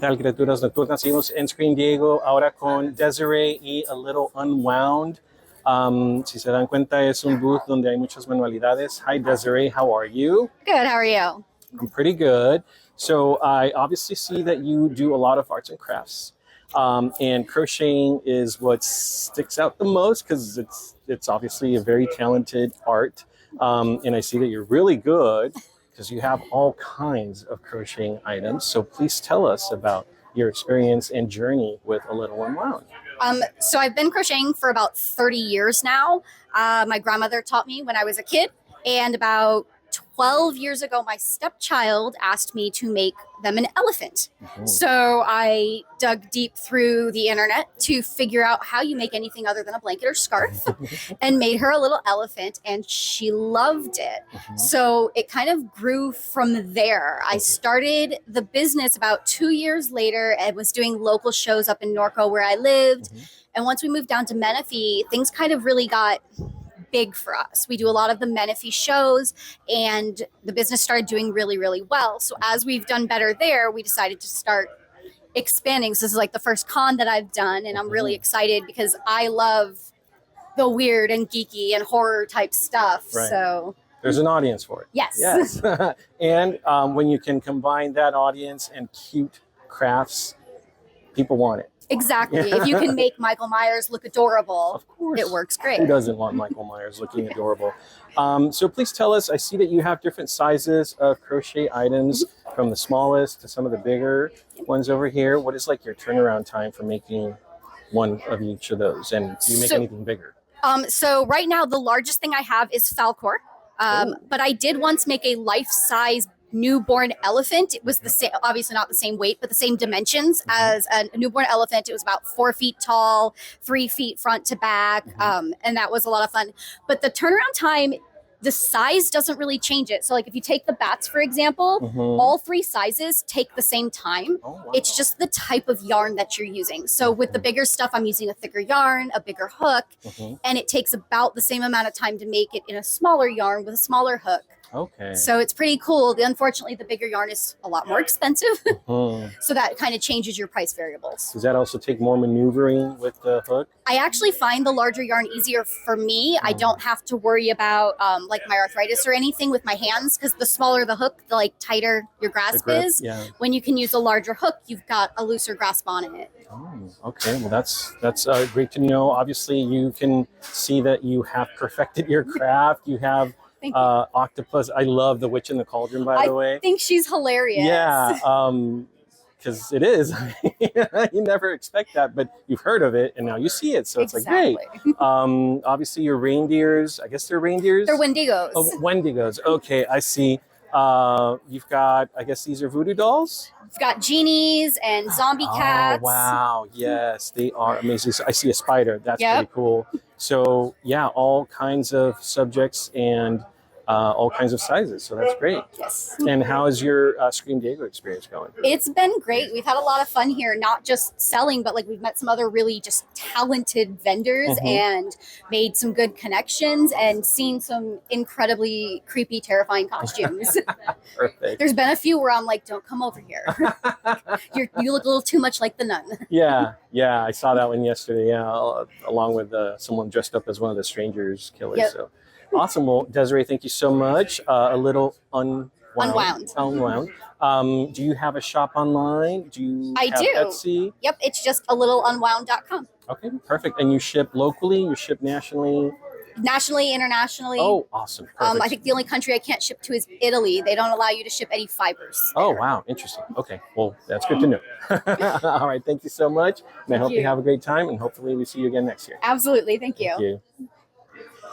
tal, criaturas nocturnas? Seguimos en screamdiego, ahora con Desiree y a little Unwound. Si se dan cuenta, es un booth donde hay muchas manualidades. Hi, Desiree, how are you? Good, how are you? I'm pretty good. So I obviously see that you do a lot of arts and crafts. And crocheting is what sticks out the most because it's obviously a very talented art. And I see that you're really good because you have all kinds of crocheting items. So please tell us about your experience and journey with A Little Unwound. So I've been crocheting for about 30 years now. My grandmother taught me when I was a kid, and about 12 years ago, my stepchild asked me to make them an elephant. Mm-hmm. So I dug deep through the internet to figure out how you make anything other than a blanket or scarf and made her a little elephant, and she loved it. Mm-hmm. So it kind of grew from there. I started the business about 2 years later and was doing local shows up in Norco where I lived. Mm-hmm. And once we moved down to Menifee, things kind of really got big for us. We do a lot of the Menifee shows, and the business started doing really, really well. So as we've done better there, we decided to start expanding. So this is like the first con that I've done, and I'm really excited because I love the weird and geeky and horror type stuff. Right. So there's an audience for it. Yes. Yes. And when you can combine that audience and cute crafts, people want it. Exactly. If you can make Michael Myers look adorable, of course, it works great. Who doesn't want Michael Myers looking adorable? So please tell us, I see that you have different sizes of crochet items, from the smallest to some of the bigger ones over here. What is like your turnaround time for making one of each of those? And do you make anything bigger? So right now, the largest thing I have is Falcor. But I did once make a life-size newborn elephant. It was the same, obviously not the same weight, but the same dimensions as a newborn elephant. It was about 4 feet tall, 3 feet front to back, and that was a lot of fun. But the turnaround time, the size doesn't really change it. So like if you take the bats, for example, all 3 sizes take the same time. Oh, wow. It's just the type of yarn that you're using. So with the bigger stuff, I'm using a thicker yarn, a bigger hook, and it takes about the same amount of time to make it in a smaller yarn with a smaller hook. Okay. So it's pretty cool. Unfortunately, the bigger yarn is a lot more expensive. So that kind of changes your price variables. Does that also take more maneuvering with the hook? I actually find the larger yarn easier for me. I don't have to worry about like my arthritis or anything with my hands, because the smaller the hook, the like tighter your grasp is. Yeah. When you can use a larger hook, you've got a looser grasp on it. Oh, okay. Well, that's great to know. Obviously, you can see that you have perfected your craft. You have octopus. I love the Witch in the Cauldron, by the way. I think she's hilarious. Yeah, because it is. You never expect that, but you've heard of it, and now you see it. So it's like, great. Obviously, your reindeers, I guess they're reindeers? They're Wendigos. Oh, Wendigos. Okay, I see. You've got, I guess these are voodoo dolls? We've got genies and zombie cats. Oh, wow. Yes, they are amazing. So I see a spider. That's pretty cool. So, yeah, all kinds of subjects and all kinds of sizes. So that's great. Yes. And how is your screamdiego experience going? It's been great. We've had a lot of fun here, not just selling, but like we've met some other really just talented vendors and made some good connections and seen some incredibly creepy, terrifying costumes. Perfect. There's been a few where I'm like, don't come over here. You look a little too much like the nun. Yeah, I saw that one yesterday. Yeah, along with someone dressed up as one of the strangers killers. Yep. So. Awesome. Well, Desiree, thank you so much. A little Unwound. Do you have a shop online? I do. Etsy? Yep, it's just a little unwound.com. Okay, perfect. And you ship locally? You ship nationally? Nationally, internationally. Oh, awesome. Perfect. I think the only country I can't ship to is Italy. They don't allow you to ship any fibers. Oh, wow. Interesting. Okay. Well, that's good to know. All right. Thank you so much. And I hope you have a great time, and hopefully we see you again next year. Absolutely. Thank you. Thank you.